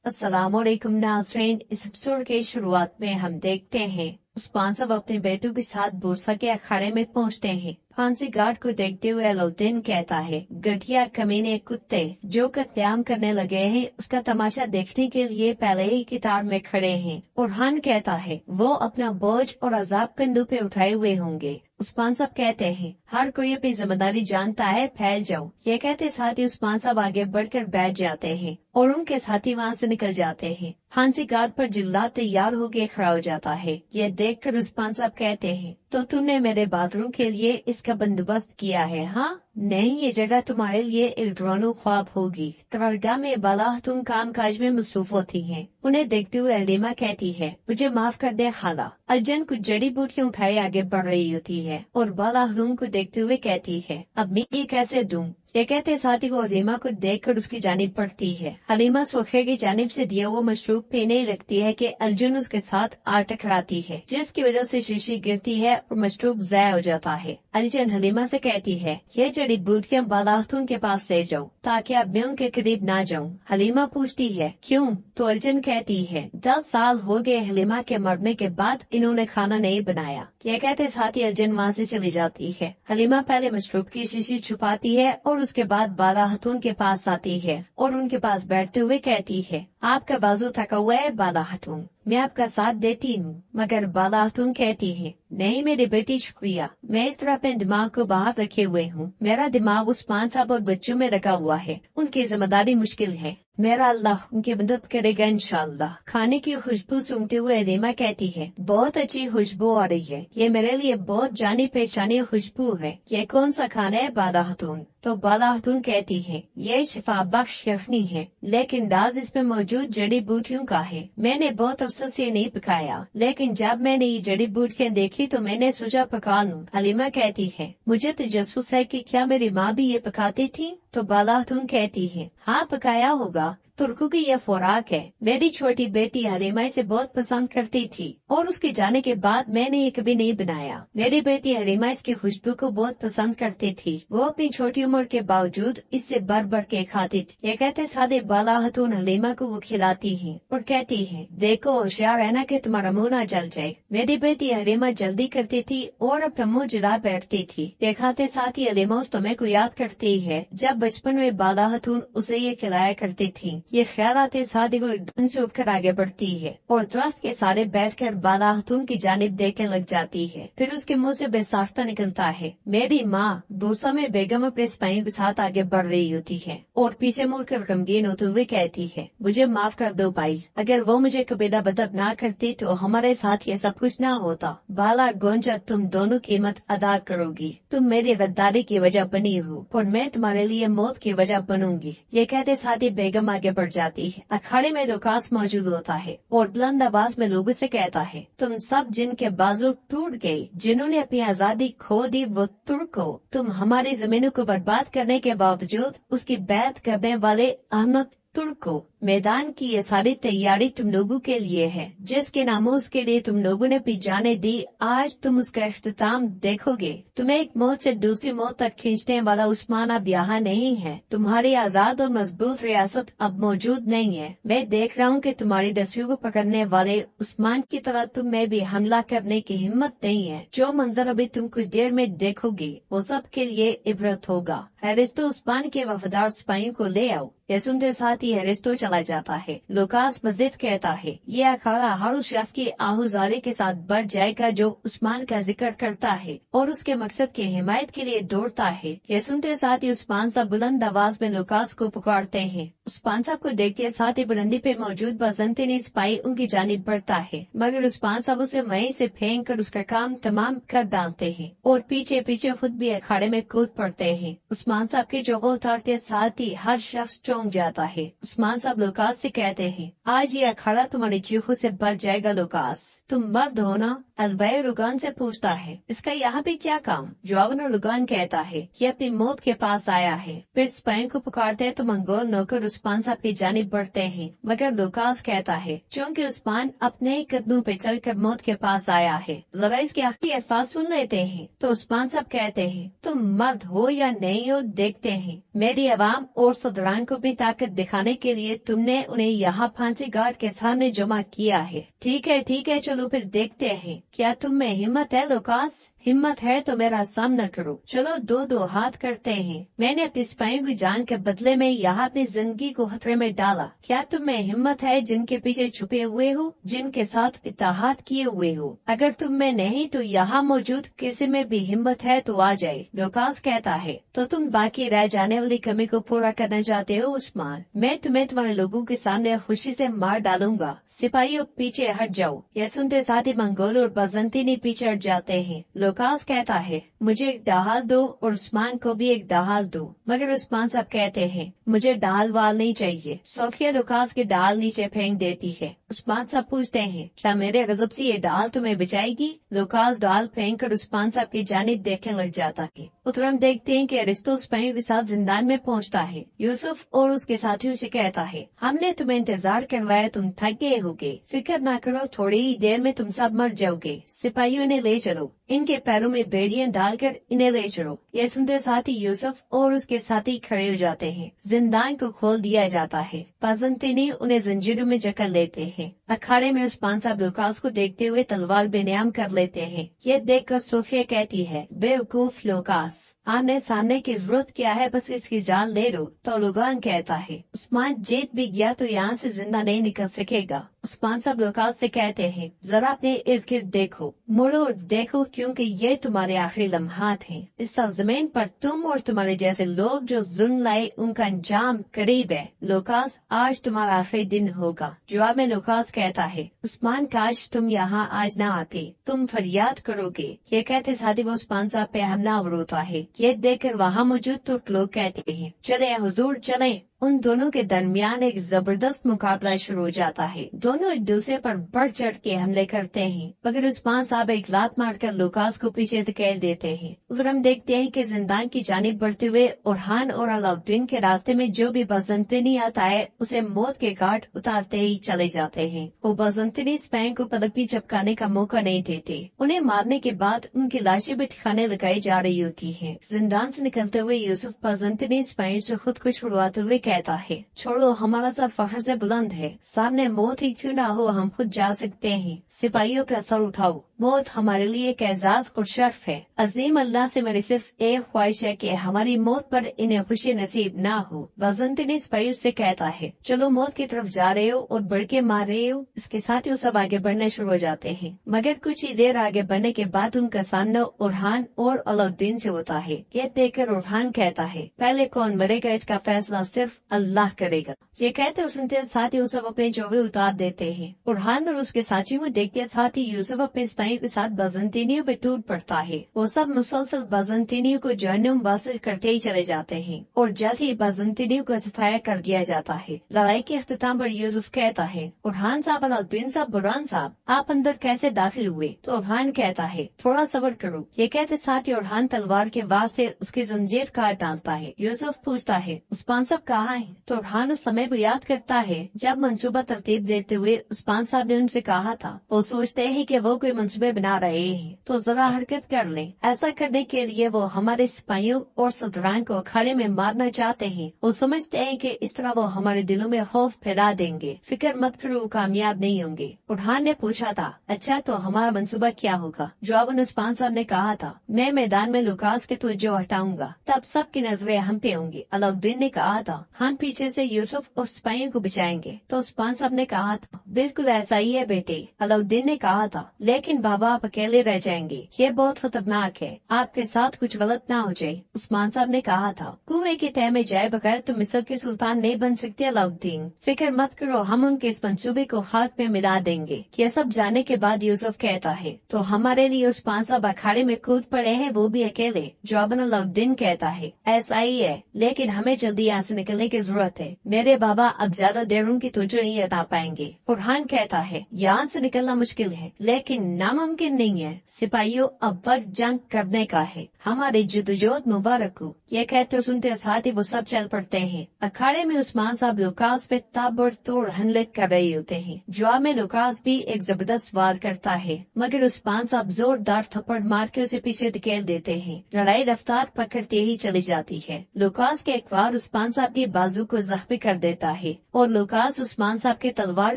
अस्सलामुअलैकुम नाज़रीन। इस एपिसोड के शुरुआत में हम देखते हैं उस्मान साहब अपने बेटों के साथ बुरसा के अखाड़े में पहुंचते हैं। फांसी गार्ड को देखते हुए अलाउद्दीन कहता है, घटिया कमीने कुत्ते जो कत्लेआम करने लगे हैं उसका तमाशा देखने के लिए पहले ही कतार में खड़े हैं। उरहान कहता है वो अपना बोझ और अजाब कंधों पे उठाए हुए होंगे। उस्मान साहब कहते हैं हर कोई अपनी जिम्मेदारी जानता है, फैल जाओ। ये कहते साथ ही उस्मान साहब आगे बढ़कर बैठ जाते हैं और उनके साथी वहाँ से निकल जाते हैं। फांसी गार्ड पर जिल्लात तैयार होकर खड़ा हो जाता है। ये देखकर उस्मान साहब कहते हैं, तो तुमने मेरे बाथरूम के लिए इसका बंदोबस्त किया है? हाँ नहीं, ये जगह तुम्हारे लिए एक ड्रोनो ख्वाब होगी। तवारगा में बाला तुम काम काज में मसरूफ होती हैं। उन्हें देखते हुए हलीमा कहती है, मुझे माफ कर दे खाला। अर्जुन कुछ जड़ी बूटियां उठाए आगे बढ़ रही होती है और बाला को देखते हुए कहती है, अब मैं ये कैसे दूं? ये कहते साथी को हलीमा को देखकर उसकी जानिब पड़ती है। हलीमा सोखे की जानिब से दिया वो मशरूब पीने लगती है कि अर्जुन उसके साथ आ टकराती है, जिसकी वजह से शीशी गिरती है और मशरूब ज़ाया हो जाता है। अर्जुन हलीमा से कहती है, ये जड़ी बूटियां बालाहतून के पास ले जाओ ताकि अब मैं उनके करीब ना जाऊं। हलीमा पूछती है, क्यों? तो अर्जुन कहती है, 10 साल हो गए हलीमा के मरने के बाद इन्होंने खाना नहीं बनाया। ये कहते साथ ही अर्जुन वहाँ से चली जाती है। हलीमा पहले मशरूब की शीशी छुपाती है और उसके बाद बाला खतून के पास आती है और उनके पास बैठते हुए कहती है, आपका बाजू थका हुआ है बाला खतून, मैं आपका साथ देती हूँ। मगर बाला खतून कहती है, नहीं मेरी बेटी शुक्रिया, मैं इस तरह अपने दिमाग को बाहर रखे हुए हूँ। मेरा दिमाग उस्मान साहब और बच्चों में रखा हुआ है, उनकी जिम्मेदारी मुश्किल है। मेरा अल्लाह उनकी मदद करेगा इंशाअल्लाह। खाने की खुशबू सूंघते हुए हलीमा कहती है, बहुत अच्छी खुशबू आ रही है, ये मेरे लिए बहुत जानी पहचानी खुशबू है। ये कौन सा खाना है बाला खतून? तो बाला खतून कहती है, ये शिफा बख्श यखनी है, लेकिन दाज इसमें मौजूद जड़ी बूटियों का है। मैंने बहुत अफसोस से नहीं पकाया, लेकिन जब मैंने ये जड़ी बूटियाँ देखी तो मैंने सोचा पका लूं। हलीमा कहती है, मुझे तजस्सुस है कि क्या मेरी माँ भी ये पकाती थी? तो बाला खतून कहती है, हाँ पकाया होगा, तुर्कों की यह खुराक है। मेरी छोटी बेटी हलीमा इसे बहुत पसंद करती थी और उसके जाने के बाद मैंने ये कभी नहीं बनाया। मेरी बेटी हलीमा इसकी खुशबू को बहुत पसंद करती थी। वो अपनी छोटी उम्र के बावजूद इससे बढ़ बढ़ के खाती थी। ये कहते सादे बाला खतून हलीमा को वो खिलाती है और कहती है, देखो होशियार रहना कि तुम्हारा मुँह न जल जाए। मेरी बेटी हलीमा जल्दी करती थी और अपना मुँह जला बैठती थी। दिखाते साथ ही हलीमा उस समय को याद करती है जब बचपन में बाला खतून उसे ये खिलाया करती थी। ये ख्याल आते साथ ही वो एकदम से उठकर आगे बढ़ती है और दरख्त के सारे बैठकर बाला खतून की जानिब देखने लग जाती है। फिर उसके मुंह से बेसाख्ता निकलता है, मेरी माँ। दूसरा में बेगम अपने सिपाहियों के साथ आगे बढ़ रही होती है और पीछे मुड़कर गमगीन होते हुए कहती है, मुझे माफ कर दो भाई, अगर वो मुझे कबीला बदब ना करती तो हमारे साथ ये सब कुछ ना होता। बाला गोंजा, तुम दोनों कीमत अदा करोगी। तुम मेरी गद्दारी की वजह बनी हो और मैं तुम्हारे लिए मौत की वजह बनूंगी। ये कहते साथ ही बेगम आगे बढ़ जाती है। अखाड़े में लुकास मौजूद होता है और बुलंद आवाज में लोगों से कहता है, तुम सब जिनके बाजू टूट गए, जिन्होंने अपनी आजादी खो दी, वो तुर्को, तुम हमारी जमीनों को बर्बाद करने के बावजूद उसकी बैत करने वाले अहमद तुर्को, मैदान की ये सारी तैयारी तुम लोगों के लिए है। जिसके नामोस के लिए तुम लोगों ने अपनी जाने दी, आज तुम उसका इख्तिताम देखोगे। तुम्हें एक मौत से दूसरी मौत तक खींचने वाला उस्मान अब यहाँ नहीं है। तुम्हारी आजाद और मजबूत रियासत अब मौजूद नहीं है। मैं देख रहा हूँ कि तुम्हारी दस्युओं को पकड़ने वाले उस्मान की तरह तुम में भी हमला करने की हिम्मत नहीं है। जो मंजर अभी तुम कुछ देर में देखोगे वो सब के लिए इबरत होगा। एरिस्टो उस्मान के वफादार सिपाहियों को ले आओ। यह सुनते साथ ही एरिस्टो चला जाता है। लुकास मस्जिद कहता है, ये अखाड़ा हर उस शख्स की आहुजारी के साथ बढ़ जाएगा जो उस्मान का जिक्र करता है और उसके मकसद की हिमायत के लिए दौड़ता है। यह सुनते साथ ही उस्मान साहब बुलंद आवाज में लुकास को पुकारते हैं। उस्मान साहब को देखते साथ ही बुलंदी पे मौजूद बाज़ंतीनी सिपाही उनकी जानिब बढ़ता है, मगर उस्मान साहब उसे वहीं से फेंक कर उसका काम तमाम कर डालते हैं और पीछे पीछे खुद भी अखाड़े में कूद पड़ते हैं। उस्मान साहब के जोगो उतारते साथ ही हर शख्स चौंक जाता है। उस्मान साहब लुकास से कहते हैं, आज ये अखाड़ा तुम्हारी चीखों से भर जाएगा। लुकास, तुम मर्द हो ना? अलबैर रुगान से पूछता है, इसका यहाँ पे क्या काम? जवाबन रुगान कहता है, ये अपनी मौत के पास आया है। फिर सिपाही को पुकारते हैं तो मंगोल नौकर उस्मान साहब की जानिब बढ़ते हैं, मगर लुकास कहता है, चूँकि उस्मान अपने ही कदमों पे चलकर मौत के पास आया है, जरा इसके आखिरी अल्फाज सुन लेते हैं। तो उस्मान साहब कहते हैं, तुम मर्द हो या नहीं हो देखते हैं। मेरी आवाम और सदरान को भी ताकत दिखाने के लिए तुमने उन्हें यहाँ फांसी गार्ड के सामने जमा किया है। ठीक है चलो फिर देखते हैं क्या तुम में हिम्मत है लूकास। हिम्मत है तो मेरा सामना करो। चलो दो हाथ करते हैं। मैंने अपने सिपाहियों की जान के बदले में यहाँ अपनी जिंदगी को खतरे में डाला। क्या तुम में हिम्मत है जिनके पीछे छुपे हुए हो, जिनके साथ इत्तेहाद किए हुए हो? अगर तुम में नहीं तो यहाँ मौजूद किसी में भी हिम्मत है तो आ जाए। लूकास कहता है, तो तुम बाकी रह जाने वाली कमी को पूरा करना चाहते हो उस्मान? मैं तुम्हें तुम्हारे लोगों के सामने खुशी से मार डालूंगा। सिपाहियों पीछे हट जाओ। यह सुनते साथ ही मंगोल और बाज़ंतीनी पीछे हट जाते हैं। लूकास कहता है, मुझे एक ढाल दो और उस्मान को भी एक ढाल दो। मगर उस्मान साहब कहते हैं, मुझे ढाल वाल नहीं चाहिए। सोफिया लूकास की ढाल नीचे फेंक देती है। उस्मान साहब पूछते हैं, क्या मेरे गजब से ये ढाल तुम्हें बचाएगी? लूकास ढाल फेंक कर उस्मान साहब की जानिब देखने लग जाता है। उधर हम देखते हैं कि अरिस्टो सिपाहियों के साथ जिंदान में पहुंचता है। यूसुफ और उसके साथियों से कहता है, हमने तुम्हें इंतजार करवाया, तुम थक गए होगे। फिक्र न करो, थोड़ी ही देर में तुम सब मर जाओगे। सिपाहियों ने ले चलो, इनके पैरों में बेड़ियां डालकर इन्हें ले चलो। यह सुनते साथ ही यूसुफ और उसके साथी खड़े हो जाते हैं। जिंदान को खोल दिया जाता है। बाज़ंतीनी उन्हें जंजीरों में जकड़ लेते हैं। अखाड़े में उस्मान साहब लूकास को देखते हुए तलवार बेनियाम कर लेते हैं। यह देखकर सोफिया कहती है, बेवकूफ लूकास, आमने सामने की जरूरत क्या है, बस इसकी जान ले लो। तो लुगान कहता है, उस्मान जीत भी गया तो यहाँ से जिंदा नहीं निकल सकेगा। उस्मान साहब लूकास से कहते हैं, जरा अपने इर्द गिर्द देखो, मुड़ो और देखो, क्योंकि ये तुम्हारे आखिरी लम्हात हैं। इस जमीन पर तुम और तुम्हारे जैसे लोग जो जुल्म लाए उनका अंजाम करीब है। लूकास, आज तुम्हारा आखिरी दिन होगा। जवाब में लूकास कहता है, उस्मान काश तुम यहाँ आज न आते, तुम फरियाद करोगे। ये कहते साथ ही वो उस्मान साहब पे हमलावर होता है। ये देखकर वहाँ मौजूद तुर्क लोग कहते हैं, चले हुजूर चलें। उन दोनों के दरमियान एक जबरदस्त मुकाबला शुरू हो जाता है। दोनों एक दूसरे पर बढ़ चढ़ के हमले करते हैं, मगर उस्मान साहब एक लात मारकर लूकास को पीछे धकेल देते हैं। उधर हम देखते हैं कि जिंदान की जानिब बढ़ते हुए ओरहान और अलाउद्दीन के रास्ते में जो भी बाज़ंतीनी आता है उसे मौत के घाट उतारते ही चले जाते हैं। वो बाज़ंतीनी स्पेन को पलक भी झपकाने का मौका नहीं देते। उन्हें मारने के बाद उनकी लाशें भी ठिकाने लगाई जा रही होती है। जिंदान से निकलते हुए यूसुफ बाज़ंतीनी स्पेन से खुद को छुड़वाते हुए कहता है, छोड़ो, हमारा सब फख्र से बुलंद है। सामने मौत ही क्यों ना हो, हम खुद जा सकते हैं। सिपाहियों का सर उठाओ, मौत हमारे लिए एक एजाज और शर्फ है। अजीम अल्लाह से मेरी सिर्फ एक ख्वाहिश है कि हमारी मौत पर इन्हें खुशी नसीब ना हो। बाज़ंतीनी सिपाहियों से कहता है, चलो मौत की तरफ जा रहे हो और बढ़ के मार रहे हो। इसके साथ ही सब आगे बढ़ने शुरू हो जाते हैं, मगर कुछ ही देर आगे बढ़ने के बाद उनका सामना ओरहान और अलाउद्दीन से होता है। यह देखकर ओरहान कहता है, पहले कौन मरेगा इसका फैसला सिर्फ अल्लाह करेगा। ये कहते और सुनते साथ ही वो सब अपने जोबे उतार देते हैं। ओरहान और उसके साथियों को देखते साथ ही यूसुफ अपने सिपाहियों के साथ बाज़ंतीनियों पे टूट पड़ता है। वो सब मुसलसल बाज़ंतीनियों को जहन्नुम वासिल करते ही चले जाते हैं और जल्द ही बाज़ंतीनियों को सफाया कर दिया जाता है। लड़ाई के अख्ताम पर यूसुफ कहता है, ओरहान साहब, अलाउद्दीन साहब, बुरहान साहब, आप अंदर कैसे दाखिल हुए? तो ओरहान कहता है, थोड़ा सब्र करो। ये कहते साथ ही ओरहान तलवार के वार से उसकी जंजीर काट डालता है। यूसुफ पूछता है, उस्मान साहब कहाँ है? तो ओरहान उस समय को याद करता है जब मंसूबा तरतीब देते हुए उस्मान साहब ने उनसे कहा था। वो सोचते हैं कि वो कोई मंसूबे बना रहे हैं तो जरा हरकत कर लें। ऐसा करने के लिए वो हमारे सिपाहियों और सदरान को अखाड़े में मारना चाहते हैं। वो समझते हैं कि इस तरह वो हमारे दिलों में खौफ फैला देंगे। फिक्र मत करो, वो कामयाब नहीं होंगे। ओरहान ने पूछा था, अच्छा तो हमारा मंसूबा क्या होगा? जवाब उस्मान साहब ने कहा था, मैं मैदान में लूकास के तवज्जो हटाऊंगा, तब सबकी नजरें हम पे होंगी। अलाउद्दीन ने कहा था, हम पीछे से यूसुफ और सिपाहियों को बचाएंगे। तो उस्मान साहब ने कहा था, बिल्कुल ऐसा ही है बेटे। अलाउद्दीन ने कहा था, लेकिन बाबा आप अकेले रह जाएंगे, ये बहुत खतरनाक है, आपके साथ कुछ गलत ना हो जाए। उस्मान साहब ने कहा था, कुएं के तह में जाए बगैर तो मिस्र के सुल्तान नहीं बन सकते अलाउद्दीन, फिक्र मत करो, हम उनके इस मंसूबे को खाक में मिला देंगे। ये सब जानने के बाद यूसुफ कहता है, तो हमारे लिए उस्मान साहब अखाड़े में कूद पड़े हैं, वो भी अकेले। जवाबन अलाउद्दीन कहता है, ऐसा ही है, लेकिन हमें जल्दी यहाँ से निकलने की जरूरत है। मेरे बाबा अब ज्यादा देर उनकी तवज्जो नहीं हटा पाएंगे। ओरहान कहता है, यहाँ से निकलना मुश्किल है लेकिन नामुमकिन नहीं है। सिपाहियों, अब वक्त जंग करने का है, हमारी जदोजहद मुबारक हो। ये कहते सुनते साथ ही वो सब चल पड़ते हैं। अखाड़े में उस्मान साहब लूकास पे ताबड़तोड़ हमले कर रहे होते हैं। जवाब में लूकास भी एक जबरदस्त वार करता है, मगर उस्मान साहब जोरदार थप्पड़ मार के उसे पीछे धकेल देते हैं। लड़ाई रफ्तार पकड़ते ही चली जाती है। लूकास के एक वार उस्मान साहब की बाजू को जख्मी कर देता है और लुकास उस्मान साहब की तलवार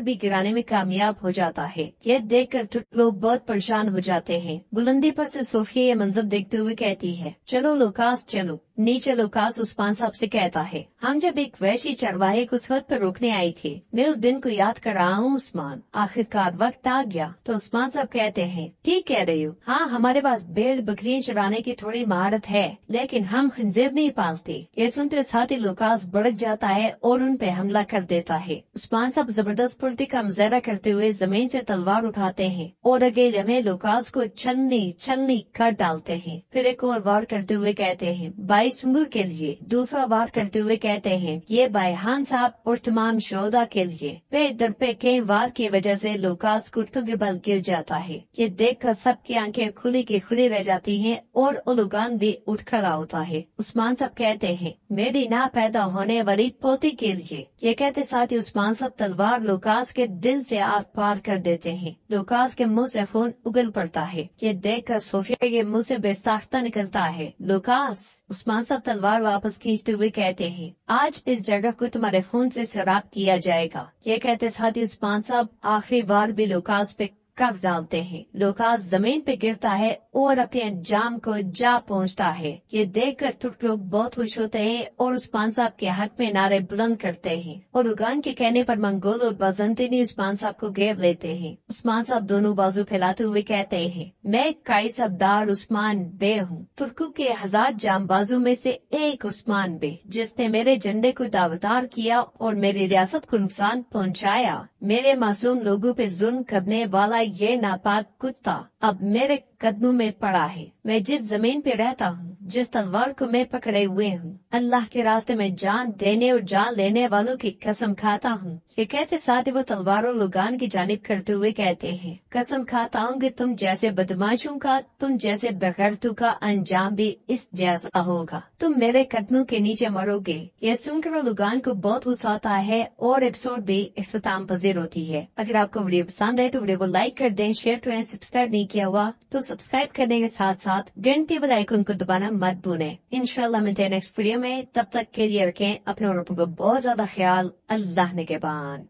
भी गिराने में कामयाब हो जाता है। यह देखकर तुर्क लोग बहुत परेशान हो जाते हैं। बुलंदी पर से सोफिया ये मंजर देखते हुए कहती है, चलो लुकास चलो। नीचे लुकास उस्मान साहब से कहता है, हम जब एक वैशी चरवाहे को सड़क पर रोकने आई थी, मैं उस दिन को याद कर रहा हूँ उस्मान। आखिरकार वक्त आ गया। तो उस्मान साहब कहते हैं, ठीक कह रही हो। हाँ, हमारे पास भेड़ बकरियां चराने की थोड़ी महारत है, लेकिन हम खंजीर नहीं पालते। ये सुनते साथ ही लुकास भड़क जाता है और उन पे हमला कर देता है। उस्मान साहब जबरदस्त फुर्ती का मुजाहरा करते हुए जमीन से तलवार उठाते हैं और अगले लम्हे लुकास को छलनी कर डालते हैं। फिर एक और वार करते हुए कहते हैं, 22 उंगल के लिए। दूसरा वार करते हुए कहते हैं, ये बायहान साहब और तमाम शोधा के लिए। पे दर पे कई वार की वजह से लुकास घुटनों के बल गिर जाता है। ये देखकर सबकी आंखें खुली की खुली रह जाती हैं और उलुगान भी उठ खड़ा होता है। उस्मान साहब कहते हैं, मेरी ना पैदा होने वाली पोती के लिए। ये कहते साथ ही उस्मान साहब तलवार लुकास के दिल से आर पार कर देते हैं। लुकास के मुंह से खून उगल पड़ता है। ये देखकर सोफिया के मुंह से बेसाख्ता निकलता है, लुकास। उस्मान साहब तलवार वापस खींचते हुए कहते हैं, आज इस जगह को तुम्हारे खून से सराब किया जाएगा। ये कहते साथ ही उस्मान साहब आखिरी बार भी लुकास पे कर डालते हैं। लुकास जमीन पे गिरता है और अपने अंजाम को जा पहुंचता है। ये देखकर तुर्क लोग बहुत खुश होते हैं और उस्मान साहब के हक में नारे बुलंद करते हैं और उगान के कहने पर मंगोल और बाजंतीनी उस्मान साहब को घेर लेते हैं। उस्मान साहब दोनों बाजू फैलाते हुए कहते हैं, मैं काइस अब्दार उस्मान बे हूँ, तुर्कों के 1000 जांबाजों में से एक उस्मान बे, जिसने मेरे झंडे को दावदार किया और मेरी रियासत को नुकसान पहुँचाया। मेरे मासूम लोगों पे जुल्म करने वाला ये नापाक कुत्ता अब मेरे कदमों में पड़ा है। मैं जिस जमीन पे रहता हूँ, जिस तलवार को मैं पकड़े हुए हूँ, अल्लाह के रास्ते में जान देने और जान लेने वालों की कसम खाता हूँ। ये कहते साथ ही वो तलवार और लुगान की जानिब करते हुए कहते हैं, कसम खाता हूँ कि तुम जैसे बदमाशों का, तुम जैसे बेगैरतों का अंजाम भी इस जैसा होगा। तुम मेरे कदमों के नीचे मरोगे। ये सुनकर लुगान को बहुत गुस्सा आता है और एपिसोड भी इख्तिताम पजीर होती है। अगर आपको वीडियो पसंद है तो वीडियो को लाइक कर दें, शेयर करें। सब्सक्राइब नहीं किया हुआ तो सब्सक्राइब करने के साथ साथ घंटी बेल आइकन को दबाना मत भूलें। इंशाल्लाह मिलते हैं नेक्स्ट वीडियो में। तब तक के लिए रखें अपने और अपनों को बहुत ज्यादा ख्याल। अल्लाह ने के बाद।